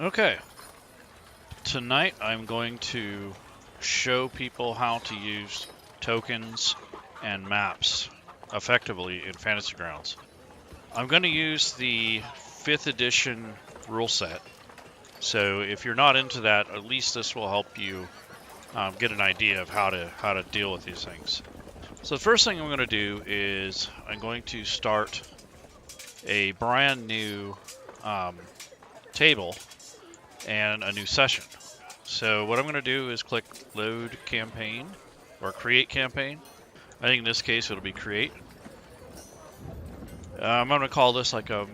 Okay, tonight I'm going to show people how to use tokens and maps effectively in Fantasy Grounds. I'm going to use the 5th edition rule set, so if you're not into that, at least this will help you get an idea of how to deal with these things. So the first thing I'm going to do is I'm going to start a brand new table and a new session. So what I'm going to do is click load campaign or create campaign. I think in this case it'll be create. I'm going to call this like a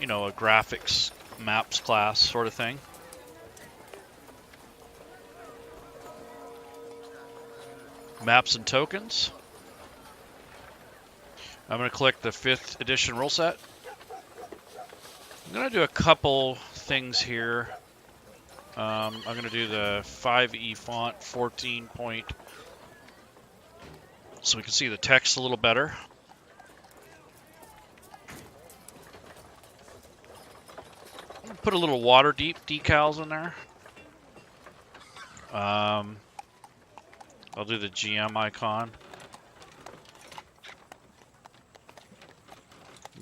graphics maps class sort of thing. Maps and tokens. I'm going to click the 5th edition rule set. I'm going to do a couple things here. I'm going to do the 5e font 14 point so we can see the text a little better. Put a little Waterdeep decals in there. I'll do the GM icon.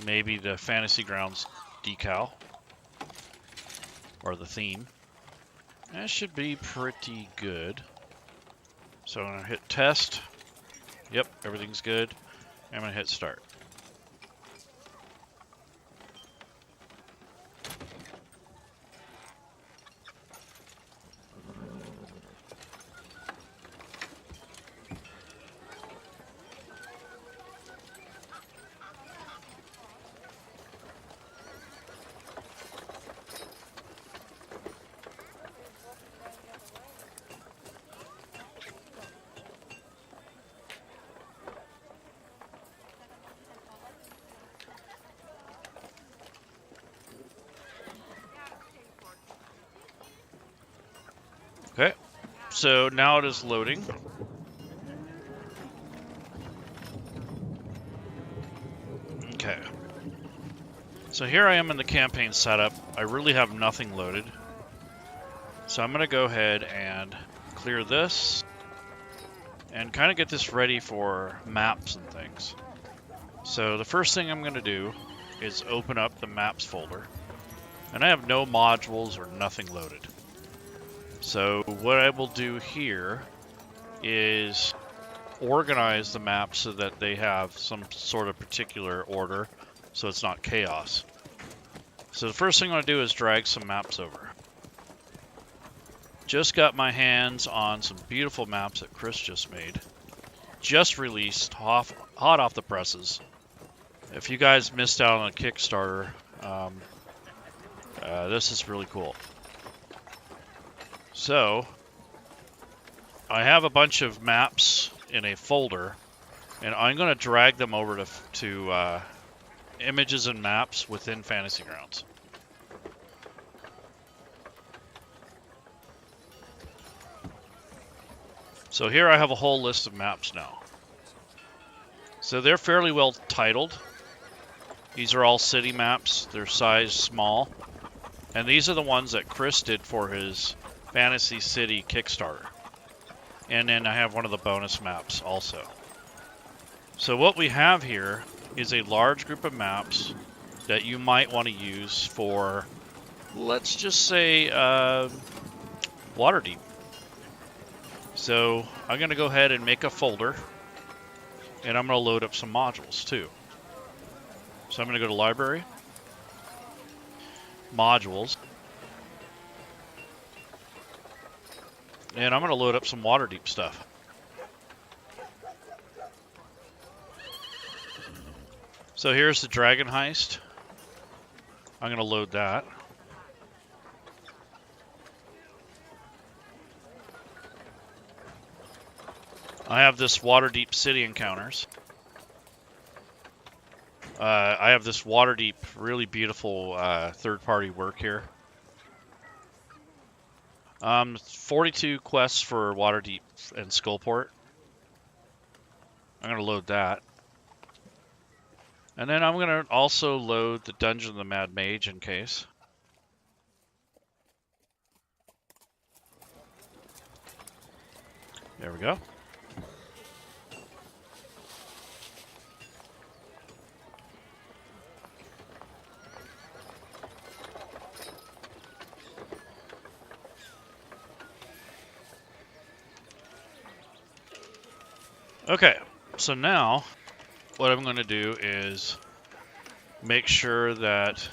Maybe the Fantasy Grounds decal or the theme. That should be pretty good. So I'm going to hit test. Yep, everything's good. I'm going to hit start. Okay, so now it is loading. Okay. So here I am in the campaign setup. I really have nothing loaded. So I'm going to go ahead and clear this and kind of get this ready for maps and things. So the first thing I'm going to do is open up the maps folder. And I have no modules or nothing loaded. So what I will do here is organize the maps so that they have some sort of particular order so it's not chaos. So the first thing I'm going to do is drag some maps over. Just got my hands on some beautiful maps that Chris just made. Just released, hot off the presses. If you guys missed out on a Kickstarter, this is really cool. So, I have a bunch of maps in a folder, and I'm going to drag them over to images and maps within Fantasy Grounds. So here I have a whole list of maps now. So they're fairly well titled. These are all city maps. They're size small. And these are the ones that Chris did for his Fantasy City Kickstarter. And then I have one of the bonus maps also. So what we have here is a large group of maps that you might want to use for, let's just say, Waterdeep. So I'm going to go ahead and make a folder, and I'm going to load up some modules too. So I'm going to go to Library, Modules, and I'm going to load up some Waterdeep stuff. So here's the Dragon Heist. I'm going to load that. I have this Waterdeep City Encounters. I have this Waterdeep really beautiful third-party work here. 42 quests for Waterdeep and Skullport. I'm going to load that. And then I'm going to also load the Dungeon of the Mad Mage in case. There we go. Okay, so now what I'm going to do is make sure that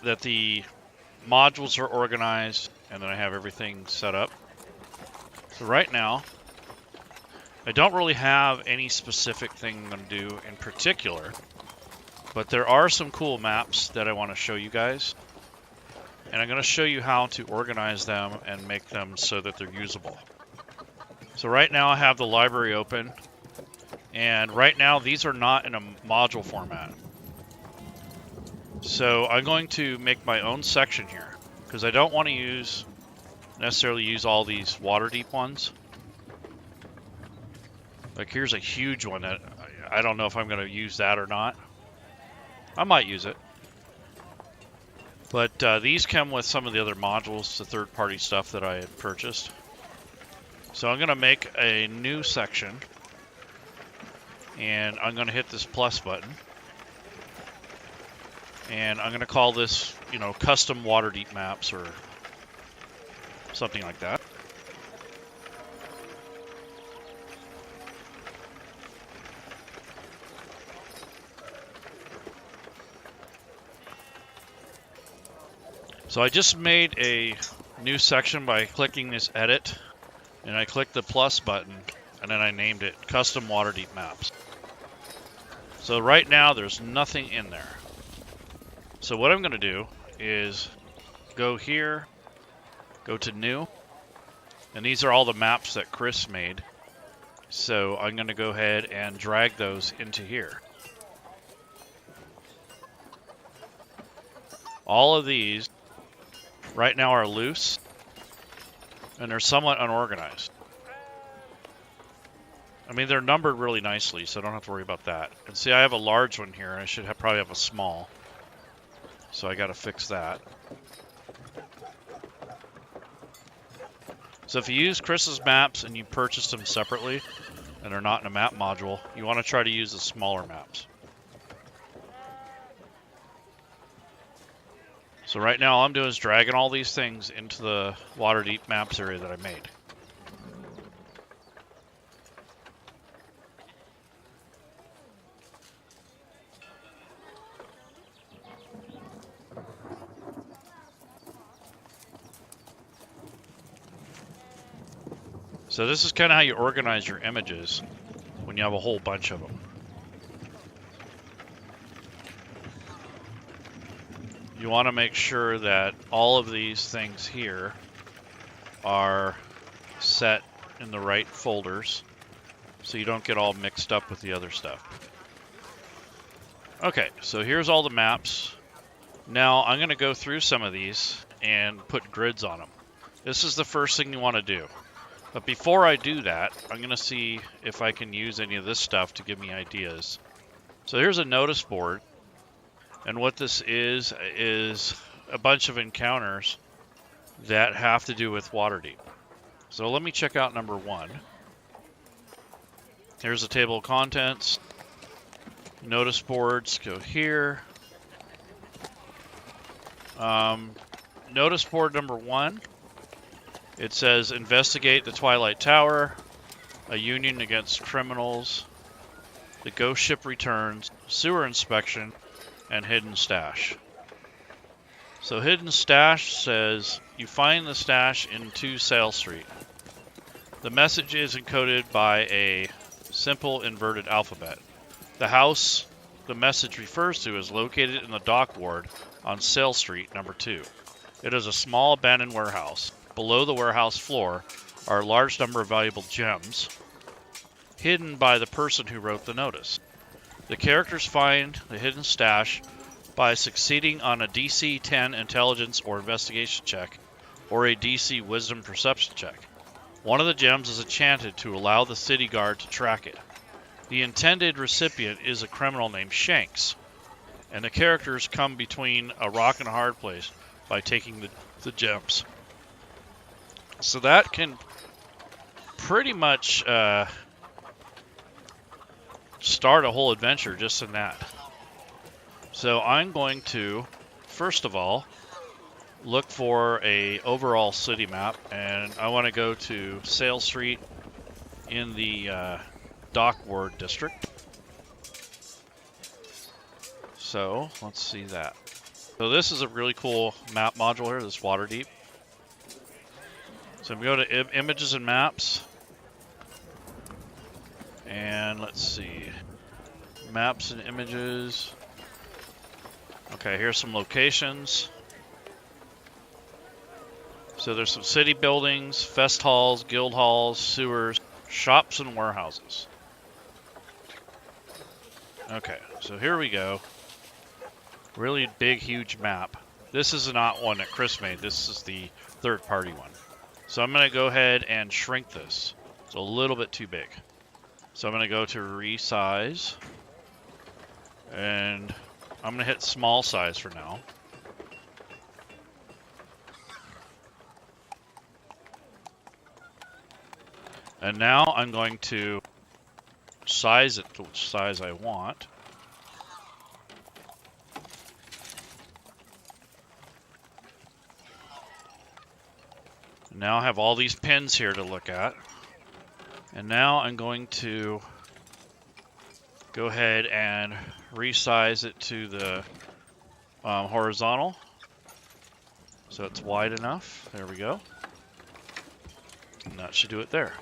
that the modules are organized and then I have everything set up. So right now, I don't really have any specific thing I'm going to do in particular, but there are some cool maps that I want to show you guys. And I'm going to show you how to organize them and make them so that they're usable. So right now I have the library open, and right now these are not in a module format. So I'm going to make my own section here, because I don't want to necessarily use all these Waterdeep ones. Like here's a huge one that I don't know if I'm going to use that or not. I might use it. But these come with some of the other modules, the third-party stuff that I had purchased. So I'm going to make a new section, and I'm going to hit this plus button. And I'm going to call this, custom Waterdeep maps or something like that. So I just made a new section by clicking this edit, and I clicked the plus button, and then I named it Custom Waterdeep Maps. So right now there's nothing in there. So what I'm going to do is go here, go to New, and these are all the maps that Chris made. So I'm going to go ahead and drag those into here. All of these right now are loose, and they're somewhat unorganized. I mean, they're numbered really nicely, so I don't have to worry about that. And see, I have a large one here, and I should probably have a small. So I got to fix that. So if you use Chris's maps and you purchased them separately, and they're not in a map module, you want to try to use the smaller maps. So right now all I'm doing is dragging all these things into the Waterdeep maps area that I made. So this is kind of how you organize your images when you have a whole bunch of them. You want to make sure that all of these things here are set in the right folders so you don't get all mixed up with the other stuff. Okay, so here's all the maps. Now I'm going to go through some of these and put grids on them. This is the first thing you want to do. But before I do that, I'm going to see if I can use any of this stuff to give me ideas. So here's a notice board. And what this is a bunch of encounters that have to do with Waterdeep. So let me check out number 1. Here's the table of contents. Notice boards go here. Notice board number 1. It says investigate the Twilight Tower, a union against criminals, the ghost ship returns, sewer inspection, and hidden stash. So hidden stash says you find the stash in 2 Sail Street. The message is encoded by a simple inverted alphabet. The house the message refers to is located in the dock ward on Sail Street, number 2. It is a small abandoned warehouse. Below the warehouse floor are a large number of valuable gems, hidden by the person who wrote the notice. The characters find the hidden stash by succeeding on a DC 10 intelligence or investigation check, or a DC wisdom perception check. One of the gems is enchanted to allow the city guard to track it. The intended recipient is a criminal named Shanks, and the characters come between a rock and a hard place by taking the gems. So that can pretty much start a whole adventure just in that. So I'm going to, first of all, look for a overall city map, and I want to go to Sail Street in the Dock Ward district. So let's see that. So this is a really cool map module here, this Waterdeep. So I'm going to go to Images and Maps, and let's see, Maps and Images. Okay, here's some locations. So there's some city buildings, fest halls, guild halls, sewers, shops, and warehouses. Okay, so here we go. Really big, huge map. This is not one that Chris made. This is the third-party one. So I'm going to go ahead and shrink this. It's a little bit too big. So I'm going to go to resize. And I'm going to hit small size for now. And now I'm going to size it to which size I want. Now I have all these pins here to look at. And now I'm going to go ahead and resize it to the horizontal. So it's wide enough. There we go. And that should do it there.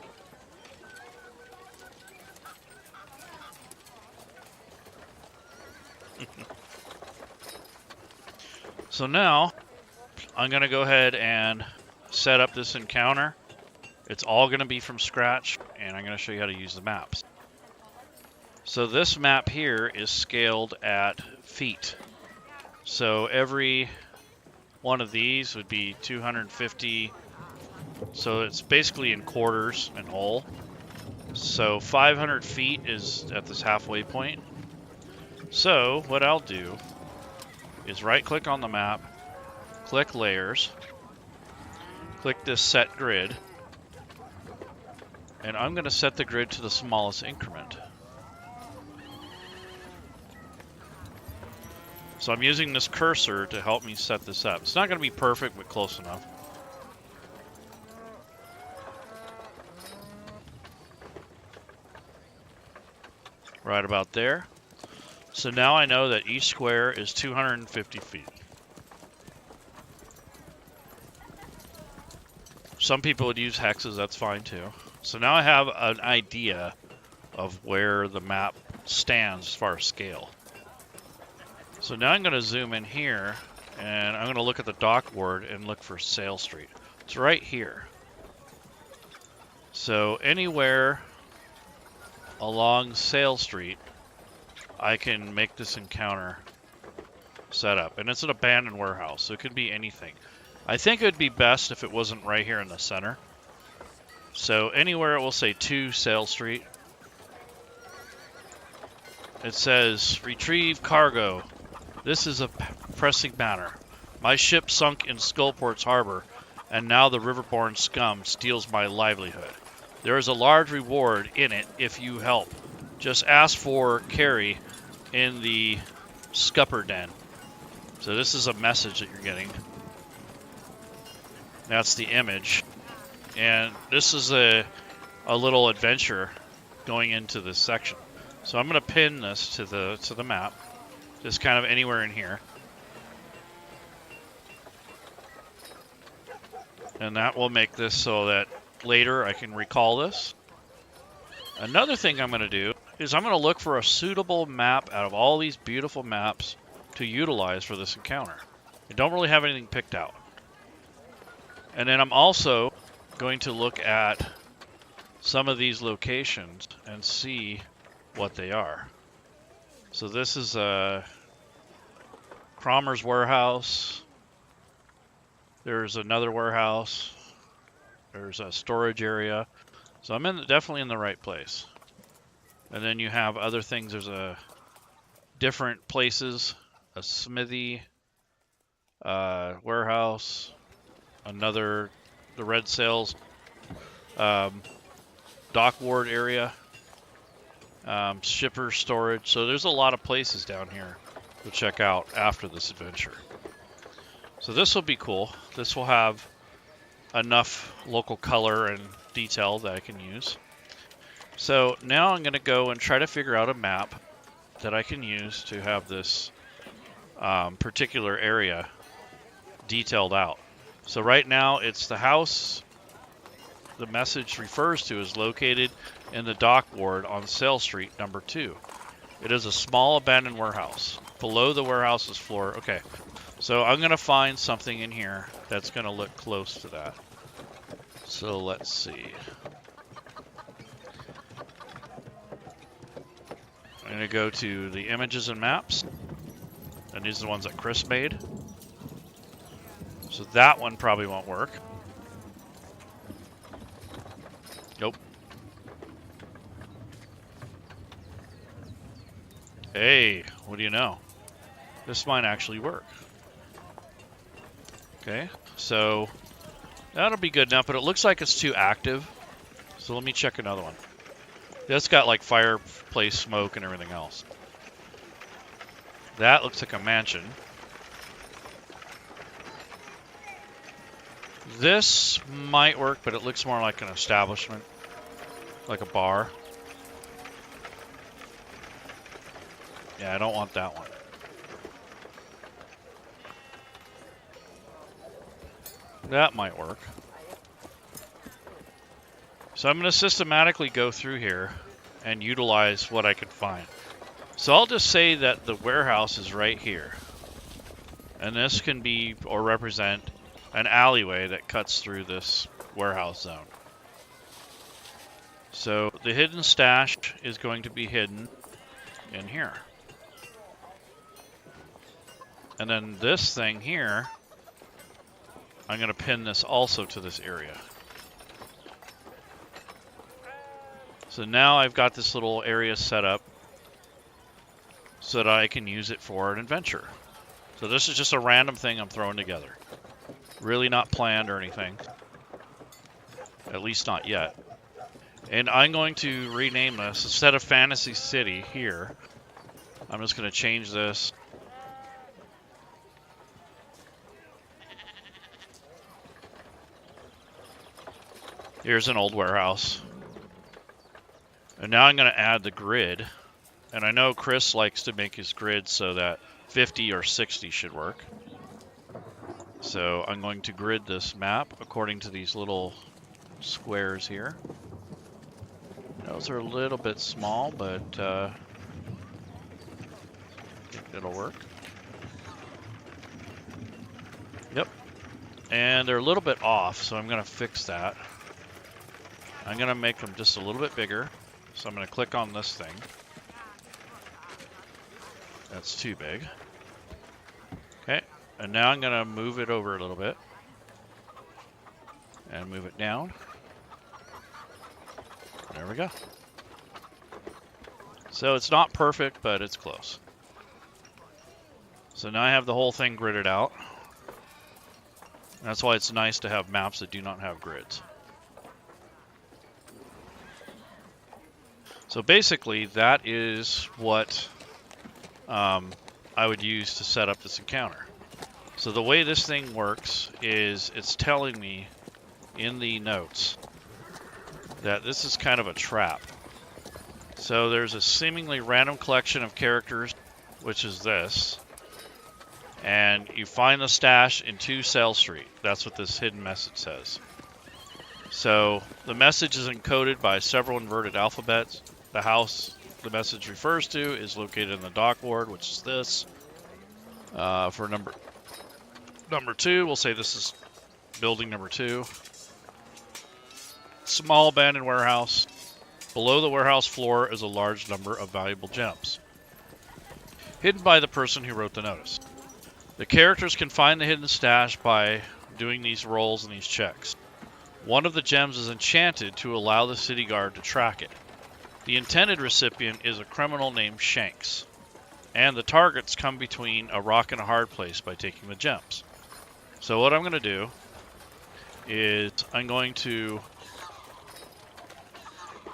So now I'm going to go ahead and set up this encounter. It's all going to be from scratch, and I'm going to show you how to use the maps. So this map here is scaled at feet. So every one of these would be 250. So it's basically in quarters and whole. So 500 feet is at this halfway point. So what I'll do is right-click on the map, click Layers, click this Set Grid, and I'm going to set the grid to the smallest increment. So I'm using this cursor to help me set this up. It's not going to be perfect, but close enough. Right about there. So now I know that each square is 250 feet. Some people would use hexes, that's fine too. So now I have an idea of where the map stands as far as scale. So now I'm going to zoom in here, and I'm going to look at the Dock Ward and look for Sail Street. It's right here. So anywhere along Sail Street, I can make this encounter set up. And it's an abandoned warehouse, so it could be anything. I think it would be best if it wasn't right here in the center. So anywhere it will say to Sail Street. It says, retrieve cargo. This is a pressing matter. My ship sunk in Skullport's harbor, and now the riverborn scum steals my livelihood. There is a large reward in it if you help. Just ask for Carrie in the Scupper Den. So this is a message that you're getting. That's the image. And this is a little adventure going into this section. So I'm going to pin this to the map, just kind of anywhere in here. And that will make this so that later I can recall this. Another thing I'm going to do is I'm going to look for a suitable map out of all these beautiful maps to utilize for this encounter. I don't really have anything picked out. And then I'm also going to look at some of these locations and see what they are. So this is Cromer's warehouse. There's another warehouse. There's a storage area. So I'm definitely in the right place. And then you have other things. There's different places, a smithy, warehouse, another the red sails, dock ward area, shipper storage. So there's a lot of places down here to check out after this adventure. So this will be cool. This will have enough local color and detail that I can use. So now I'm going to go and try to figure out a map that I can use to have this particular area detailed out. So right now it's the house the message refers to is located in the dock ward on Sail Street number 2. It is a small abandoned warehouse. Below the warehouse's floor. Okay, so I'm going to find something in here that's going to look close to that. So let's see. I'm going to go to the images and maps. And these are the ones that Chris made. So that one probably won't work. Nope. Hey, what do you know? This might actually work. Okay, so that'll be good enough, but it looks like it's too active. So let me check another one. That's got like fireplace smoke and everything else. That looks like a mansion. This might work, but it looks more like an establishment, like a bar. Yeah, I don't want that one. That might work. So I'm going to systematically go through here and utilize what I can find. So I'll just say that the warehouse is right here. And this can be or represent an alleyway that cuts through this warehouse zone. So the hidden stash is going to be hidden in here. And then this thing here, I'm going to pin this also to this area. So now I've got this little area set up so that I can use it for an adventure. So this is just a random thing I'm throwing together. Really not planned or anything. At least not yet. And I'm going to rename this. Instead of Fantasy City here, I'm just going to change this. Here's an old warehouse. And now I'm going to add the grid. And I know Chris likes to make his grid so that 50 or 60 should work. So I'm going to grid this map according to these little squares here. Those are a little bit small, but I think it'll work. Yep. And they're a little bit off, so I'm going to fix that. I'm going to make them just a little bit bigger. So I'm going to click on this thing. That's too big. Okay. And now I'm going to move it over a little bit. And move it down. There we go. So it's not perfect, but it's close. So now I have the whole thing gridded out. That's why it's nice to have maps that do not have grids. So basically, that is what I would use to set up this encounter. So the way this thing works is it's telling me in the notes that this is kind of a trap. So there's a seemingly random collection of characters, which is this. And you find the stash in 2 Sail Street. That's what this hidden message says. So the message is encoded by several inverted alphabets. The house the message refers to is located in the dock ward, which is this. For number 2, we'll say this is building number 2. Small abandoned warehouse. Below the warehouse floor is a large number of valuable gems, hidden by the person who wrote the notice. The characters can find the hidden stash by doing these rolls and these checks. One of the gems is enchanted to allow the city guard to track it. The intended recipient is a criminal named Shanks, and the targets come between a rock and a hard place by taking the gems. So what I'm going to do is I'm going to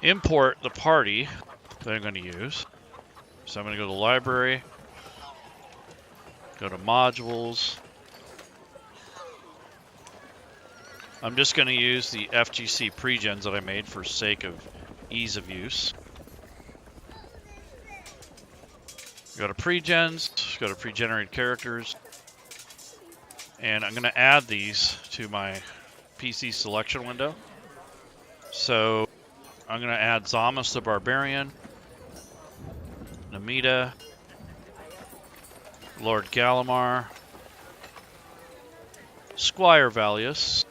import the party that I'm going to use. So I'm going to go to library, go to modules. I'm just going to use the FGC pregens that I made for sake of ease of use. Go to pregens, go to pre-generated characters, and I'm going to add these to my PC selection window. So I'm going to add Zamas the Barbarian, Namita, Lord Gallimar, Squire Valius,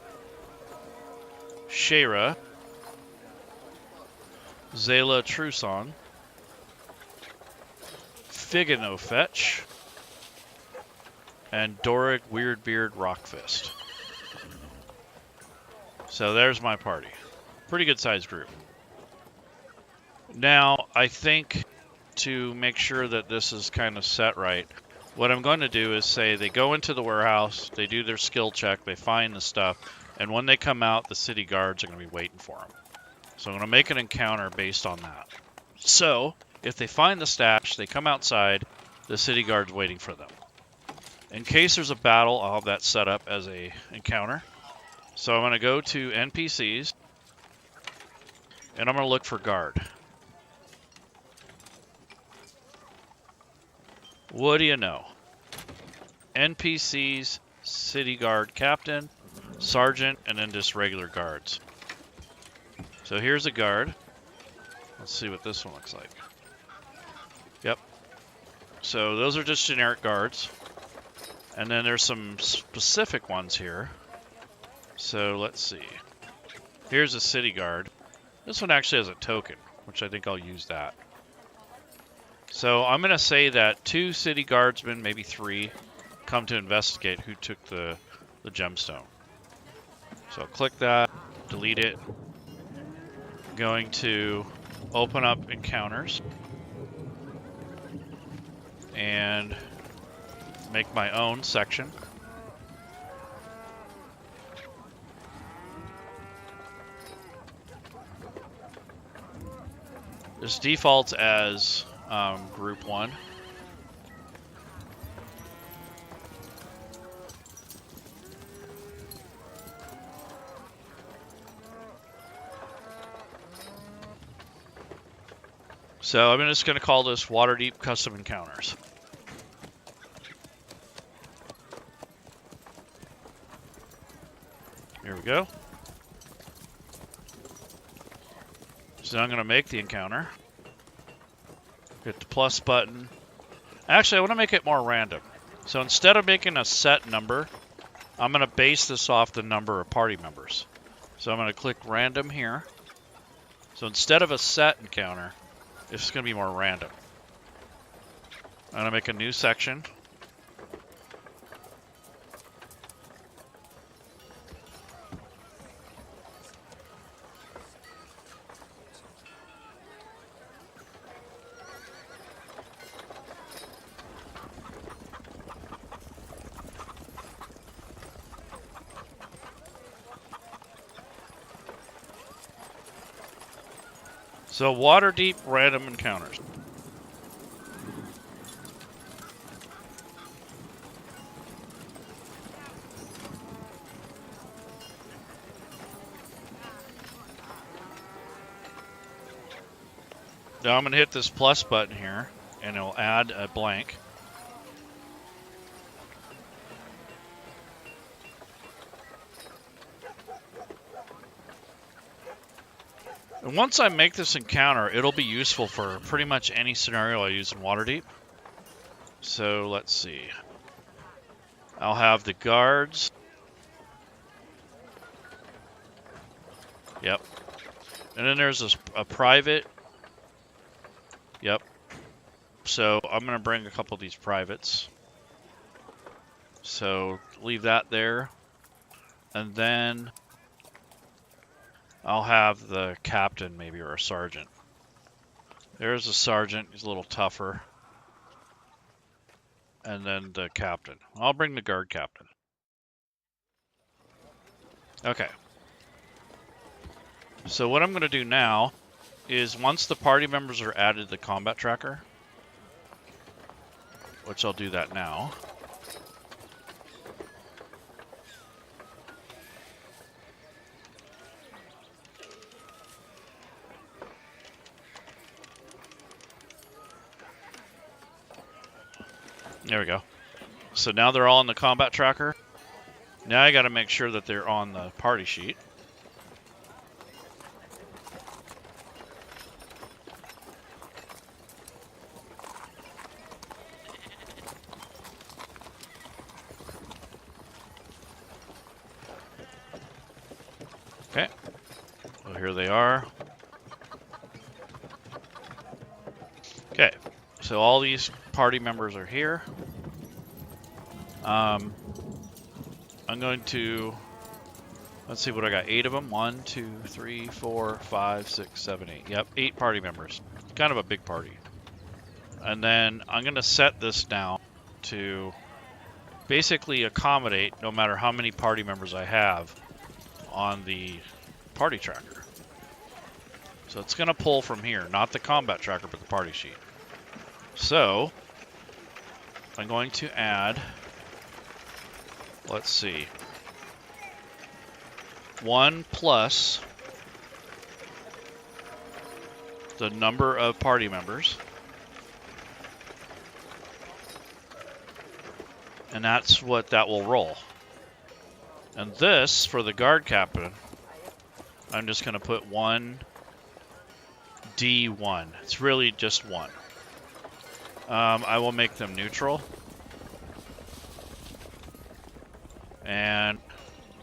Shayra, Zayla Trusong, Figanofetch, and Doric Weirdbeard Rockfist. So there's my party. Pretty good sized group. Now, I think to make sure that this is kind of set right, what I'm going to do is say they go into the warehouse, they do their skill check, they find the stuff, and when they come out, the city guards are going to be waiting for them. So I'm going to make an encounter based on that. So, if they find the stash, they come outside, the city guard's waiting for them. In case there's a battle, I'll have that set up as a encounter. So I'm going to go to NPCs, and I'm going to look for guard. What do you know? NPCs, city guard captain, sergeant, and then just regular guards. So here's a guard. Let's see what this one looks like. Yep. So those are just generic guards. And then there's some specific ones here. So let's see. Here's a city guard. This one actually has a token, which I think I'll use that. So I'm going to say that 2 city guardsmen, maybe 3, come to investigate who took the gemstone. So I'll click that, delete it. I'm going to open up encounters and make my own section. This defaults as group 1. So I'm just going to call this Waterdeep Custom Encounters. Here we go. So I'm going to make the encounter. Hit the plus button. Actually, I want to make it more random. So instead of making a set number, I'm going to base this off the number of party members. So I'm going to click random here. So instead of a set encounter, it's going to be more random. I'm going to make a new section. So Waterdeep random encounters. Now I'm going to hit this plus button here, and it'll add a blank. And once I make this encounter, it'll be useful for pretty much any scenario I use in Waterdeep. So let's see. I'll have the guards. Yep. And then there's a private. Yep. So I'm going to bring a couple of these privates. So leave that there. And then I'll have the captain maybe, or a sergeant. There's a sergeant. He's a little tougher. And then the captain. I'll bring the guard captain. Okay. So what I'm going to do now is once the party members are added to the combat tracker, which I'll do that now. There we go. So now they're all in the combat tracker. Now I got to make sure that they're on the party sheet. Okay. Well, here they are. Okay. So all these party members are here. I'm going to, let's see what I got. 8 of them. 1, 2, 3, 4, 5, 6, 7, 8. Yep, 8 party members. Kind of a big party. And then I'm going to set this down to basically accommodate no matter how many party members I have on the party tracker. So it's going to pull from here, not the combat tracker, but the party sheet. So I'm going to add, let's see, 1 plus the number of party members. And that's what that will roll. And this, for the guard captain, I'm just going to put 1D1. It's really just 1. I will make them neutral. And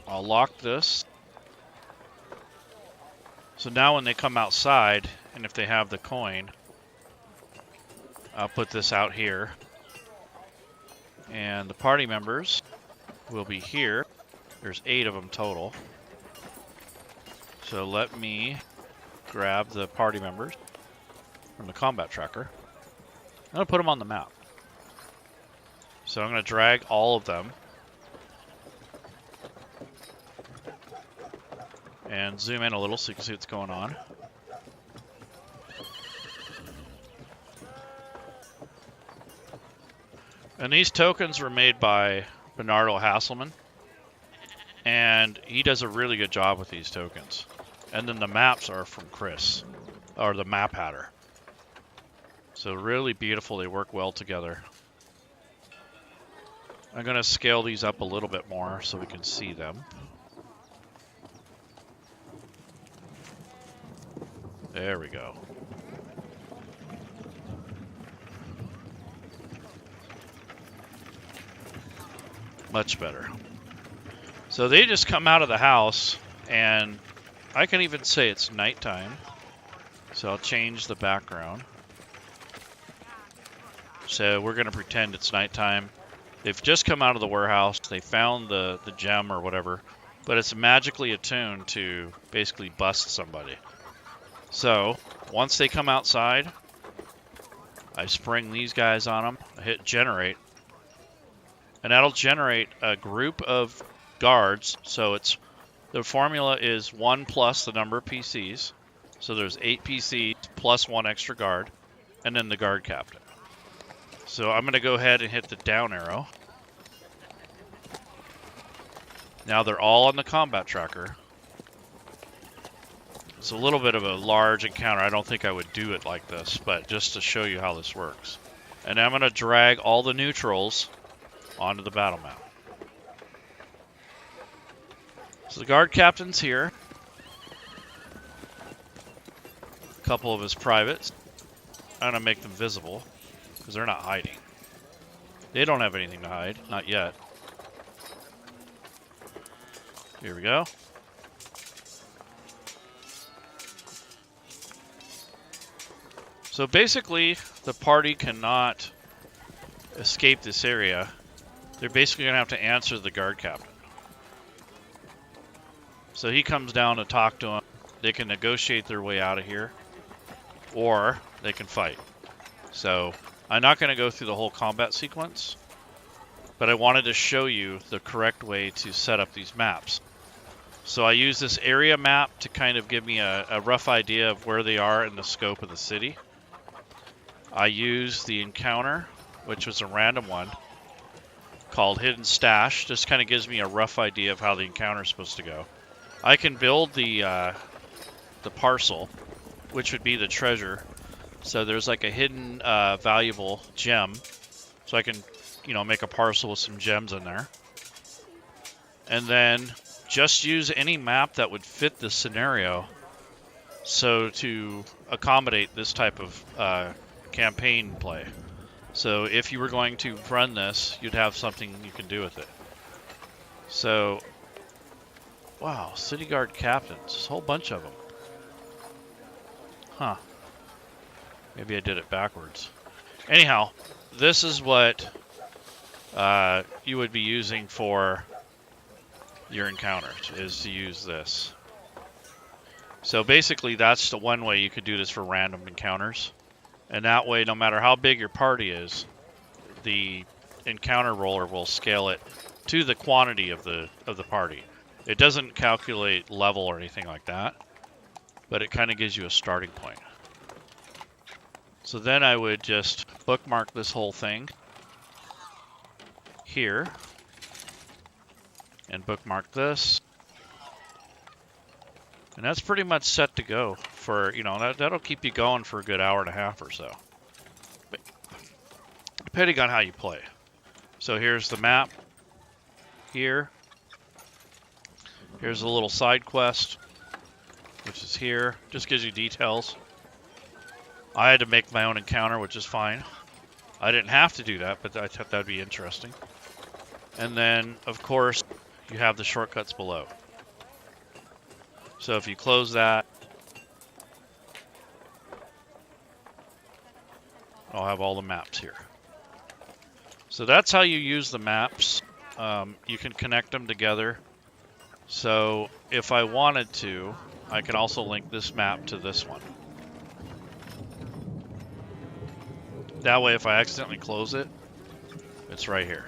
I'll lock this. So now when they come outside, and if they have the coin, I'll put this out here. And the party members will be here. There's 8 of them total. So let me grab the party members from the combat tracker. I'm going to put them on the map. So I'm going to drag all of them and zoom in a little so you can see what's going on. And these tokens were made by Bernardo Hasselman, and he does a really good job with these tokens. And then the maps are from Chris, or the Map Hatter. So really beautiful, they work well together. I'm going to scale these up a little bit more so we can see them. There we go. Much better. So they just come out of the house, and I can even say it's nighttime. So I'll change the background. So we're going to pretend it's nighttime. They've just come out of the warehouse. They found the gem or whatever, but it's magically attuned to basically bust somebody. So once they come outside, I spring these guys on them. I hit generate. And that'll generate a group of guards. So it's the formula is 1 plus the number of PCs. So there's 8 PCs plus 1 extra guard, and then the guard captain. So I'm going to go ahead and hit the down arrow. Now they're all on the combat tracker. It's a little bit of a large encounter. I don't think I would do it like this, but just to show you how this works. And I'm going to drag all the neutrals onto the battle map. So the guard captain's here. A couple of his privates. I'm going to make them visible because they're not hiding. They don't have anything to hide, not yet. Here we go. So basically, the party cannot escape this area. They're basically going to have to answer the guard captain. So he comes down to talk to him. They can negotiate their way out of here, or they can fight. So I'm not going to go through the whole combat sequence, but I wanted to show you the correct way to set up these maps. So I use this area map to kind of give me a rough idea of where they are in the scope of the city. I use the encounter, which was a random one, called Hidden Stash. Just kind of gives me a rough idea of how the encounter is supposed to go. I can build the parcel, which would be the treasure. So there's like a hidden valuable gem. So I can, make a parcel with some gems in there. And then just use any map that would fit the scenario. So to accommodate this type of campaign play. So if you were going to run this, you'd have something you can do with it. So, wow, City Guard captains, a whole bunch of them. Huh. Maybe I did it backwards. Anyhow, this is what you would be using for your encounters, is to use this. So basically that's the one way you could do this for random encounters. And that way, no matter how big your party is, the encounter roller will scale it to the quantity of the party. It doesn't calculate level or anything like that, but it kind of gives you a starting point. So then I would just bookmark this whole thing here and bookmark this. And that's pretty much set to go for, that'll keep you going for a good hour and a half or so, but depending on how you play. So here's the map here. Here's a little side quest, which is here. Just gives you details. I had to make my own encounter, which is fine. I didn't have to do that, but I thought that'd be interesting. And then, of course, you have the shortcuts below. So if you close that, I'll have all the maps here. So that's how you use the maps. You can connect them together. So if I wanted to, I can also link this map to this one. That way, if I accidentally close it, it's right here.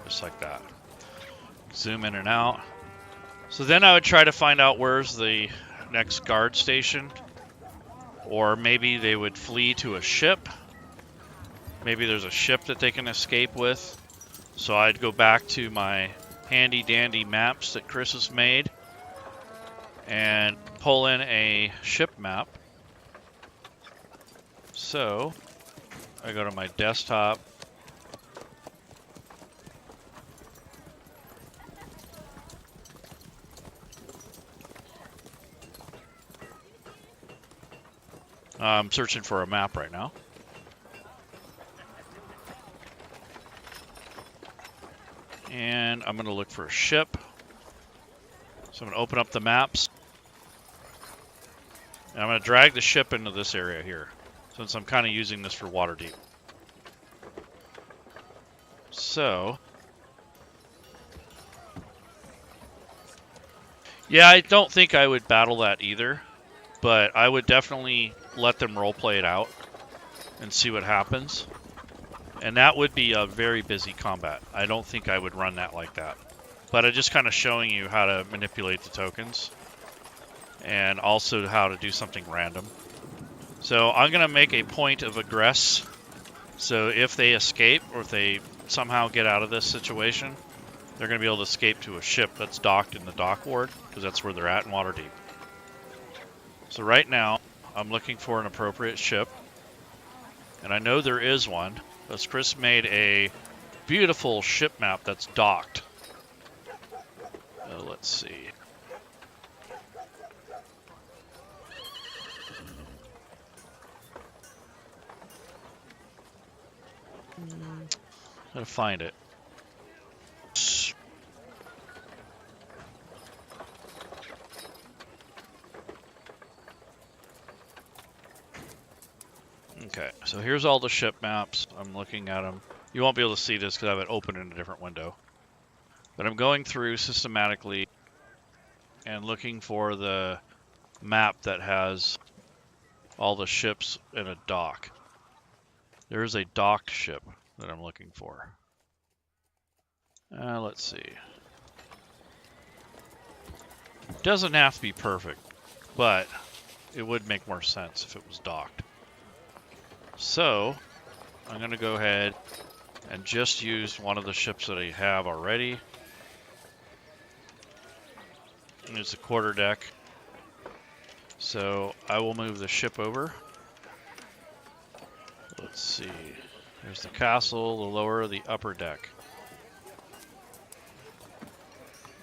Just like that. Zoom in and out. So then I would try to find out where's the next guard station. Or maybe they would flee to a ship. Maybe there's a ship that they can escape with. So I'd go back to my handy dandy maps that Chris has made and pull in a ship map. So I go to my desktop. I'm searching for a map right now. And I'm going to look for a ship. So I'm going to open up the maps. And I'm going to drag the ship into this area here, since I'm kind of using this for Waterdeep. So, yeah, I don't think I would battle that either, but I would definitely let them roleplay it out and see what happens. And that would be a very busy combat. I don't think I would run that like that. But I'm just kind of showing you how to manipulate the tokens and also how to do something random. So I'm going to make a point of aggress. So if they escape or if they somehow get out of this situation, they're going to be able to escape to a ship that's docked in the dock ward, because that's where they're at in Waterdeep. So right now, I'm looking for an appropriate ship. And I know there is one, because Chris made a beautiful ship map that's docked. Let's see. How to find it. Okay, so here's all the ship maps. I'm looking at them. You won't be able to see this because I have it open in a different window. But I'm going through systematically and looking for the map that has all the ships in a dock. There is a docked ship that I'm looking for. Let's see. Doesn't have to be perfect, but it would make more sense if it was docked. So I'm going to go ahead and just use one of the ships that I have already. It's a quarter deck. So I will move the ship over. Let's see. There's the castle, the lower, the upper deck.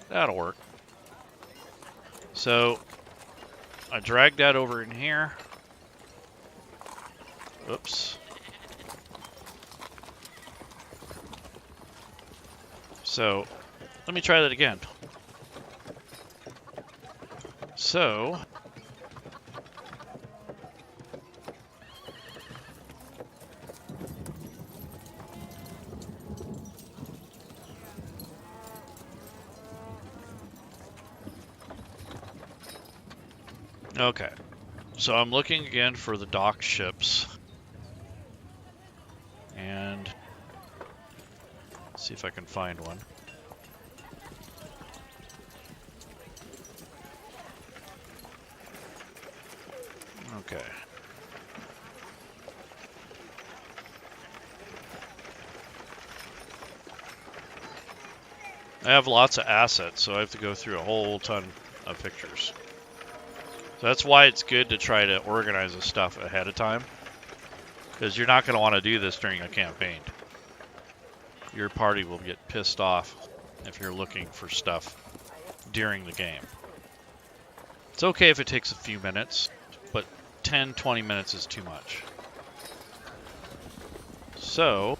That'll work. So I drag that over in here. Oops. So let me try that again. So okay. So I'm looking again for the docked ships. And let's see if I can find one. Okay. I have lots of assets, so I have to go through a whole ton of pictures. So that's why it's good to try to organize this stuff ahead of time, because you're not going to want to do this during a campaign. Your party will get pissed off if you're looking for stuff during the game. It's okay if it takes a few minutes, but 10-20 minutes is too much. So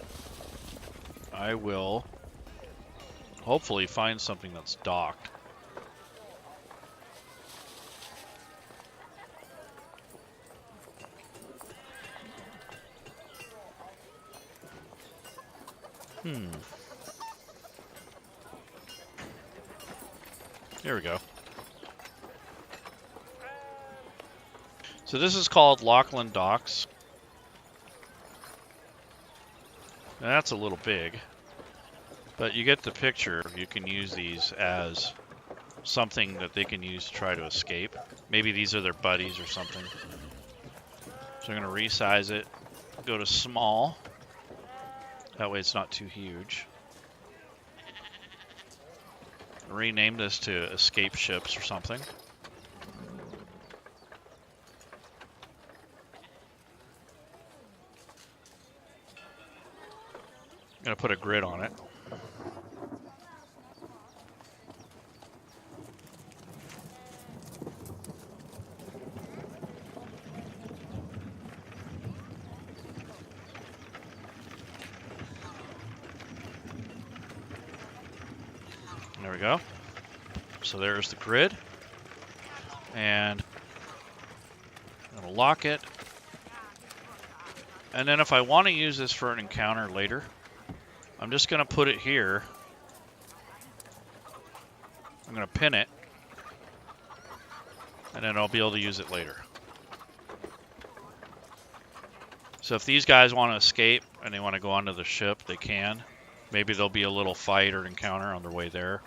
I will hopefully find something that's docked. Here we go. So this is called Lachlan Docks. Now that's a little big, but you get the picture. You can use these as something that they can use to try to escape. Maybe these are their buddies or something. So I'm going to resize it, go to small. That way it's not too huge. Rename this to escape ships or something. I'm going to put a grid on it. There we go. So there's the grid. And I'm going to lock it. And then if I want to use this for an encounter later, I'm just going to put it here. I'm going to pin it. And then I'll be able to use it later. So if these guys want to escape and they want to go onto the ship, they can. Maybe there'll be a little fight or encounter on their way there.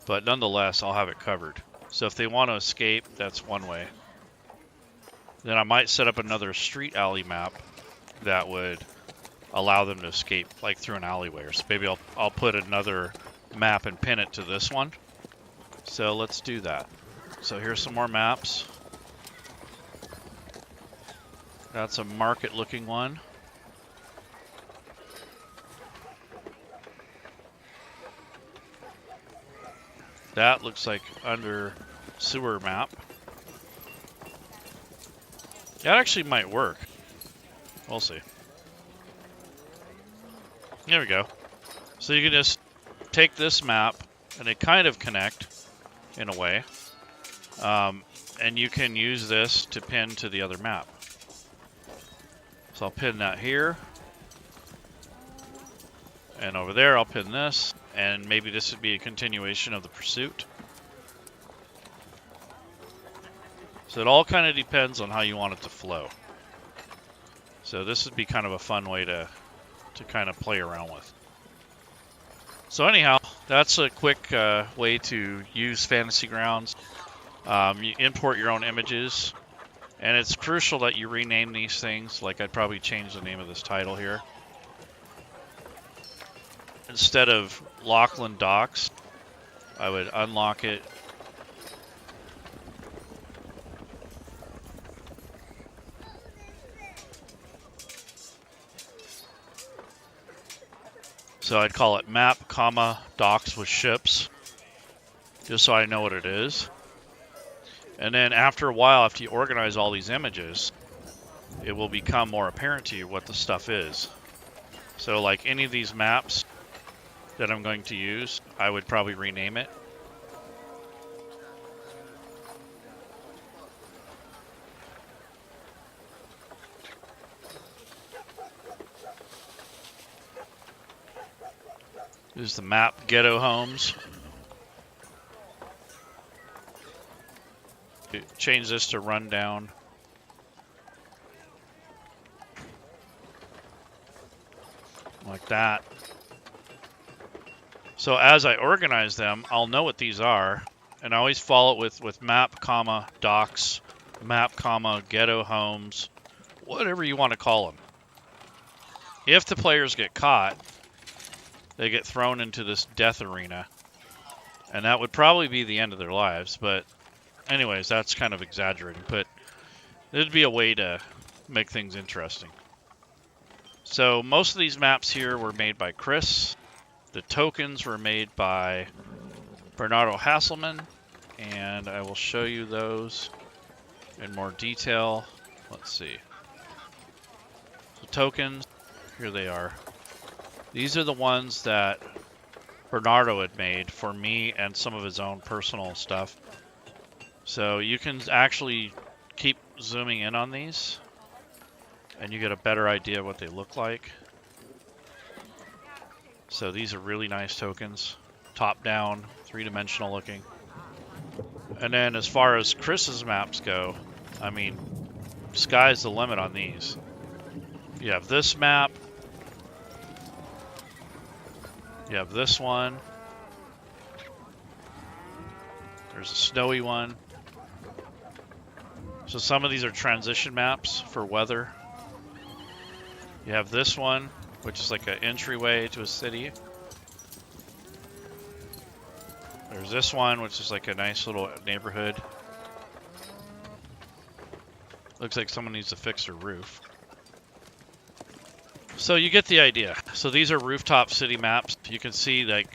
But nonetheless, I'll have it covered. So if they want to escape, that's one way. Then I might set up another street alley map that would allow them to escape, like through an alleyway. Or so maybe I'll put another map and pin it to this one. So let's do that. So here's some more maps. That's a market-looking one. That looks like under sewer map. That actually might work. We'll see. There we go. So you can just take this map and they kind of connect in a way. And you can use this to pin to the other map. So I'll pin that here. And over there I'll pin this. And maybe this would be a continuation of the pursuit. So it all kind of depends on how you want it to flow. So this would be kind of a fun way to kind of play around with. So anyhow, that's a quick way to use Fantasy Grounds. You import your own images, and it's crucial that you rename these things. Like, I'd probably change the name of this title here. Instead of Lachlan Docks, I would unlock it. So I'd call it map, docks with ships, just so I know what it is. And then after a while, after you organize all these images, it will become more apparent to you what the stuff is. So like any of these maps that I'm going to use, I would probably rename it. This is the map, Ghetto Homes. Change this to Rundown. Like that. So as I organize them, I'll know what these are, and I always follow it with map, docks, map, Ghetto Homes, whatever you want to call them. If the players get caught, they get thrown into this death arena, and that would probably be the end of their lives. But anyways, that's kind of exaggerating, but it'd be a way to make things interesting. So most of these maps here were made by Chris. The tokens were made by Bernardo Hasselman, and I will show you those in more detail. Let's see. The tokens, here they are. These are the ones that Bernardo had made for me and some of his own personal stuff. So you can actually keep zooming in on these, and you get a better idea of what they look like. So these are really nice tokens, top down, three-dimensional looking. And then as far as Chris's maps go, I mean, sky's the limit on these. You have this map. You have this one. There's a snowy one. So some of these are transition maps for weather. You have this one, which is like an entryway to a city. There's this one, which is like a nice little neighborhood. Looks like someone needs to fix their roof. So you get the idea. So these are rooftop city maps. You can see like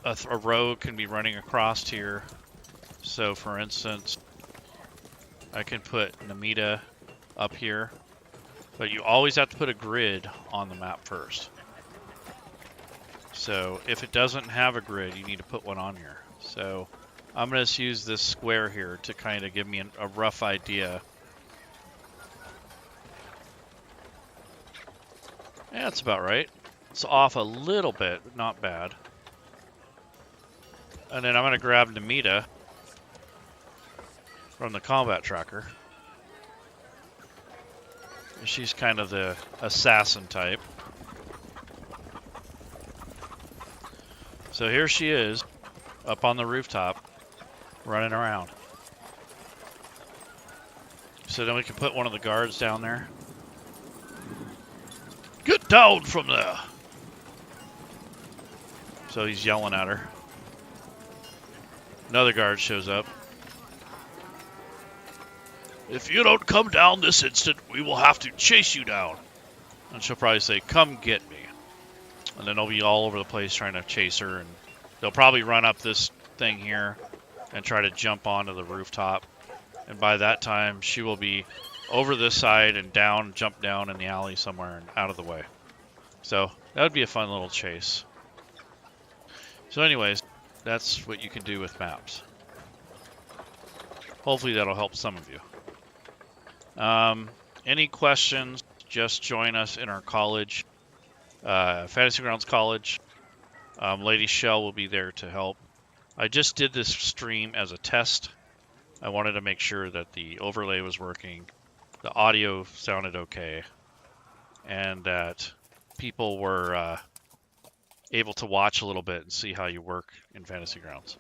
a road can be running across here. So for instance, I can put Namita up here. But you always have to put a grid on the map first. So if it doesn't have a grid, you need to put one on here. So I'm going to use this square here to kind of give me a rough idea. Yeah, that's about right. It's off a little bit, but not bad. And then I'm going to grab Namita from the combat tracker. She's kind of the assassin type. So here she is, up on the rooftop, running around. So then we can put one of the guards down there. Get down from there! So he's yelling at her. Another guard shows up. If you don't come down this instant, we will have to chase you down. And she'll probably say, come get me. And then they'll be all over the place trying to chase her. And they'll probably run up this thing here and try to jump onto the rooftop. And by that time, she will be over this side and down, jump down in the alley somewhere and out of the way. So that would be a fun little chase. So anyways, that's what you can do with maps. Hopefully that'll help some of you. Any questions, just join us in our college, Fantasy Grounds College. Lady Shell will be there to help. I just did this stream as a test. I wanted to make sure that the overlay was working, the audio sounded okay, and that people were able to watch a little bit and see how you work in Fantasy Grounds.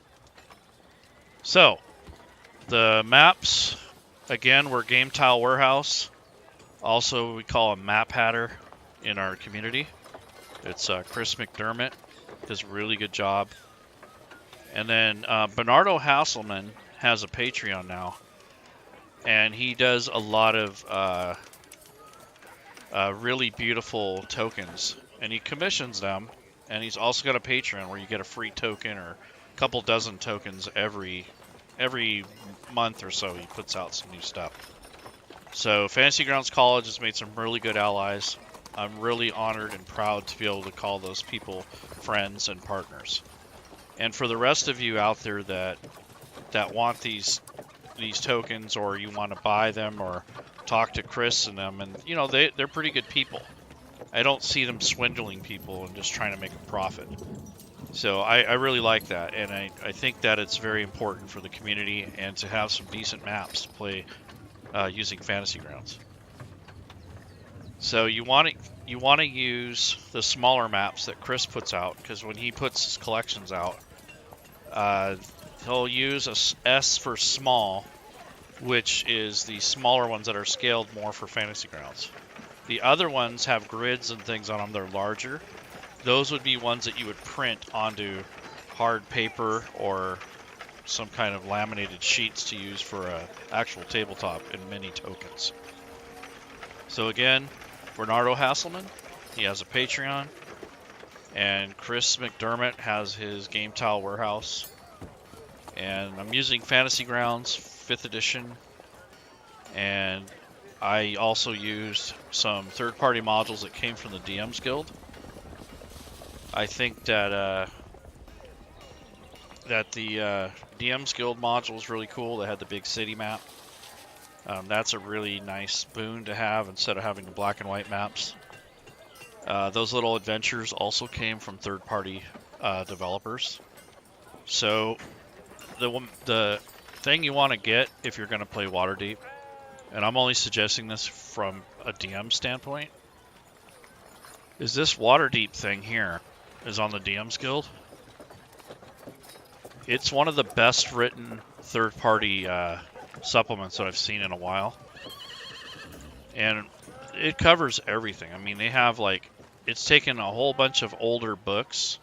So, The maps, again, we're Game Tile Warehouse. Also, we call him Map Hatter in our community. It's Chris McDermott, does a really good job. And then Bernardo Hasselman has a Patreon now, and he does a lot of really beautiful tokens, and he commissions them. And he's also got a Patreon where you get a free token or a couple dozen tokens every month or so. He puts out some new stuff. So Fantasy Grounds College has made some really good allies. I'm really honored and proud to be able to call those people friends and partners. And for the rest of you out there that want these tokens, or you want to buy them or talk to Chris and them, and you know they're pretty good people. I don't see them swindling people and just trying to make a profit. So I really like that, and I think that it's very important for the community and to have some decent maps to play using Fantasy Grounds. So you want to use the smaller maps that Chris puts out, because when he puts his collections out, he'll use a S for small, which is the smaller ones that are scaled more for Fantasy Grounds. The other ones have grids and things on them. They're larger. Those would be ones that you would print onto hard paper or some kind of laminated sheets to use for a actual tabletop and mini tokens. So again, Bernardo Hasselman, he has a Patreon, and Chris McDermott has his Game Tile Warehouse. And I'm using Fantasy Grounds 5th edition, and I also used some third-party modules that came from the DM's Guild. I think that the DM's Guild module is really cool. They had the big city map. That's a really nice boon to have instead of having the black and white maps. Those little adventures also came from third-party developers. So the thing you want to get if you're going to play Waterdeep, and I'm only suggesting this from a DM standpoint, is this Waterdeep thing here is on the DM's Guild. It's one of the best written third-party supplements that I've seen in a while. And it covers everything. I mean, they have it's taken a whole bunch of older books,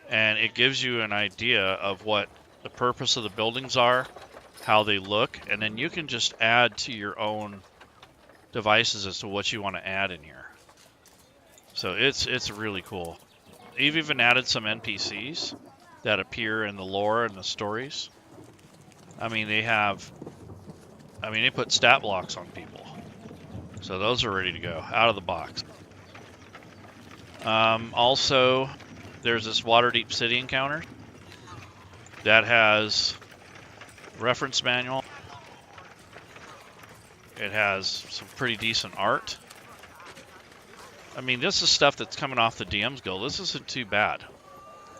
and it gives you an idea of what the purpose of the buildings are, how they look, and then you can just add to your own devices as to what you want to add in here. So it's really cool. They've even added some NPCs that appear in the lore and the stories. I mean, they put stat blocks on people. So those are ready to go out of the box. Also, there's this Waterdeep City encounter that has reference manual. It has some pretty decent art. I mean, this is stuff that's coming off the DM's Guild. This isn't too bad.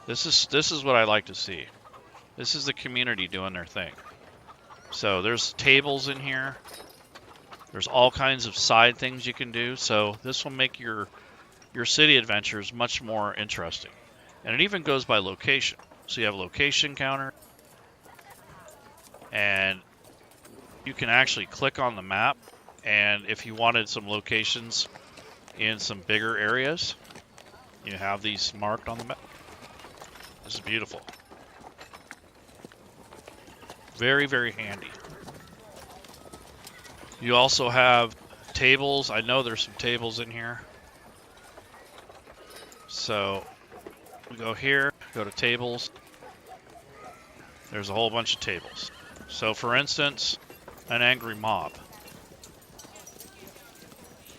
This is what I like to see. This is the community doing their thing. So there's tables in here. There's all kinds of side things you can do. So this will make your city adventures much more interesting. And it even goes by location. So you have a location counter, and you can actually click on the map, and if you wanted some locations in some bigger areas, you have these marked on the map. This is beautiful. Very, very handy. You also have tables. I know there's some tables in here. So we go here, go to tables. There's a whole bunch of tables. So for instance, an angry mob.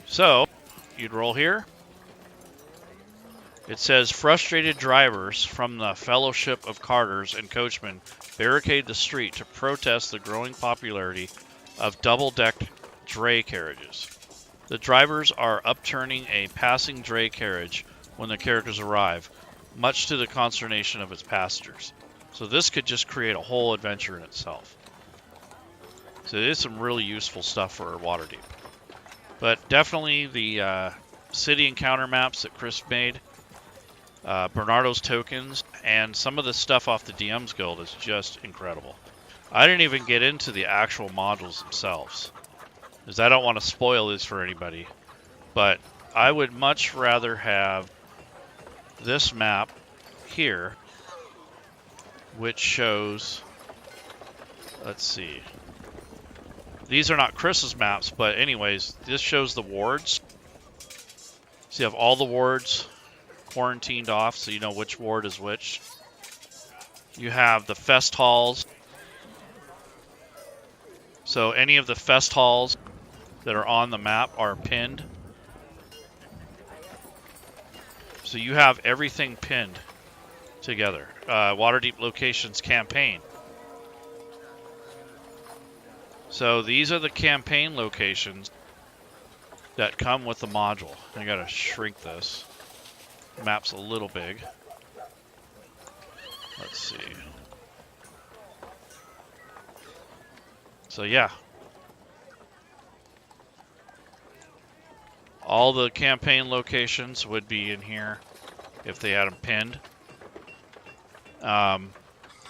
So you'd roll here. It says frustrated drivers from the Fellowship of Carters and Coachmen barricade the street to protest the growing popularity of double-decked dray carriages. The drivers are upturning a passing dray carriage when the characters arrive, much to the consternation of its passengers. So this could just create a whole adventure in itself. So it is some really useful stuff for Waterdeep. But definitely the city encounter maps that Chris made, Bernardo's tokens, and some of the stuff off the DM's Guild is just incredible. I didn't even get into the actual modules themselves, because I don't want to spoil this for anybody. But I would much rather have this map here, which shows, let's see, these are not Chris's maps, but anyways, this shows the wards. So you have all the wards quarantined off, so you know which ward is which. You have the fest halls. So any of the fest halls that are on the map are pinned. So you have everything pinned together. Waterdeep Locations campaign. So these are the campaign locations that come with the module. I gotta shrink this. The map's a little big. Let's see. So yeah. All the campaign locations would be in here if they had them pinned.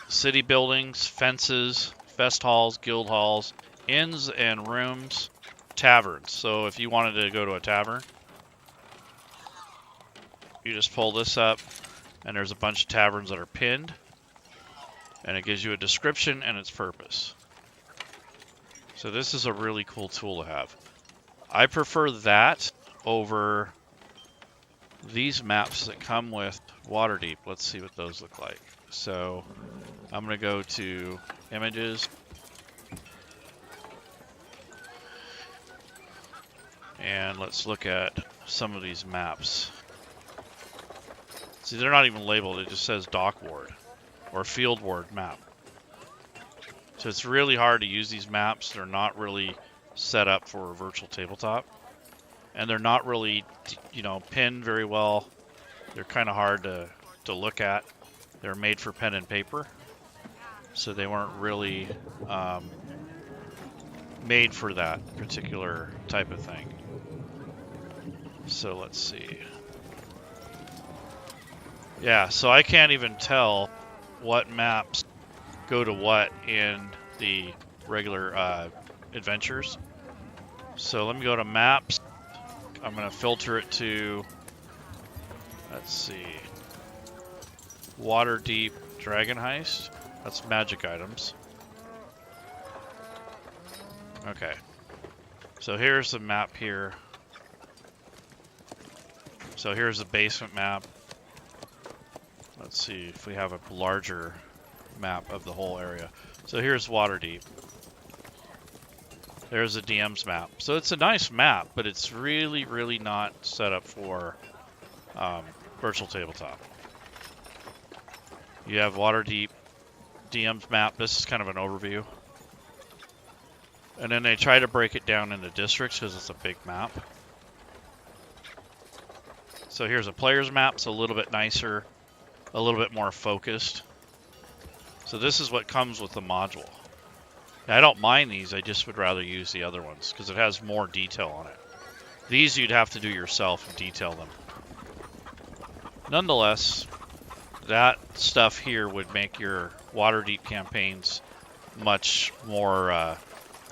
City buildings, fences, fest halls, guild halls, inns and rooms, taverns. So if you wanted to go to a tavern, you just pull this up, and there's a bunch of taverns that are pinned, and it gives you a description and its purpose. So this is a really cool tool to have. I prefer that over these maps that come with Waterdeep. Let's see what those look like. So I'm going to go to images. And let's look at some of these maps. See, they're not even labeled. It just says Dock Ward or Field Ward map. So it's really hard to use these maps. They're not really set up for a virtual tabletop. And they're not really, pinned very well. They're kind of hard to look at. They're made for pen and paper. So they weren't really made for that particular type of thing. So let's see. Yeah, so I can't even tell what maps go to what in the regular adventures. So let me go to maps. I'm going to filter it to, let's see, Waterdeep Dragon Heist. That's magic items. Okay. So here's the map here. So here's the basement map. Let's see if we have a larger map of the whole area. So here's Waterdeep. There's the DM's map. So it's a nice map, but it's really, really not set up for virtual tabletop. You have Waterdeep, DM's map. This is kind of an overview. And then they try to break it down into districts because it's a big map. So here's a player's map. It's a little bit nicer, a little bit more focused. So this is what comes with the module. Now, I don't mind these, I just would rather use the other ones because it has more detail on it. These you'd have to do yourself and detail them. Nonetheless, that stuff here would make your Waterdeep campaigns much more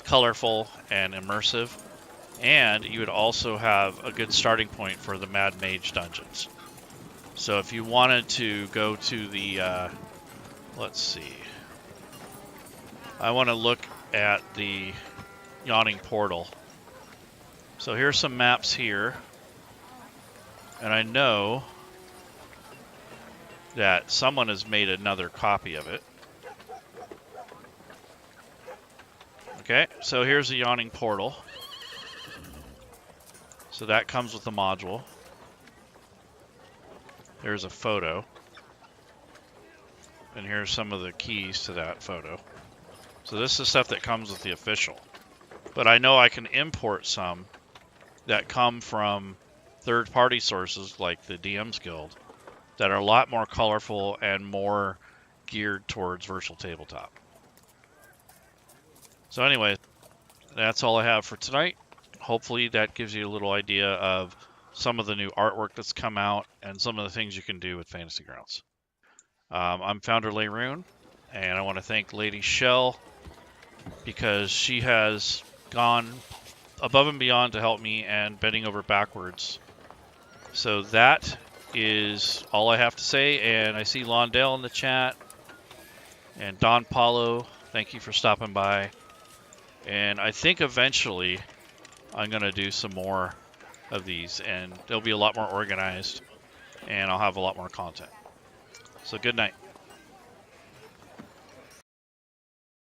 colorful and immersive. And you would also have a good starting point for the Mad Mage dungeons. So if you wanted to go to the, let's see. I want to look at the Yawning Portal. So here's some maps here. And I know that someone has made another copy of it. Okay, so here's the Yawning Portal. So that comes with the module. There's a photo. And here's some of the keys to that photo. So this is stuff that comes with the official. But I know I can import some that come from third-party sources like the DM's Guild that are a lot more colorful and more geared towards virtual tabletop. So anyway, that's all I have for tonight. Hopefully that gives you a little idea of some of the new artwork that's come out and some of the things you can do with Fantasy Grounds. I'm Founder Layroon. And I want to thank Lady Shell because she has gone above and beyond to help me and bending over backwards. So that is all I have to say. And I see Londell in the chat. And Don Paulo, thank you for stopping by. And I think eventually I'm going to do some more of these, and they'll be a lot more organized, and I'll have a lot more content. So good night.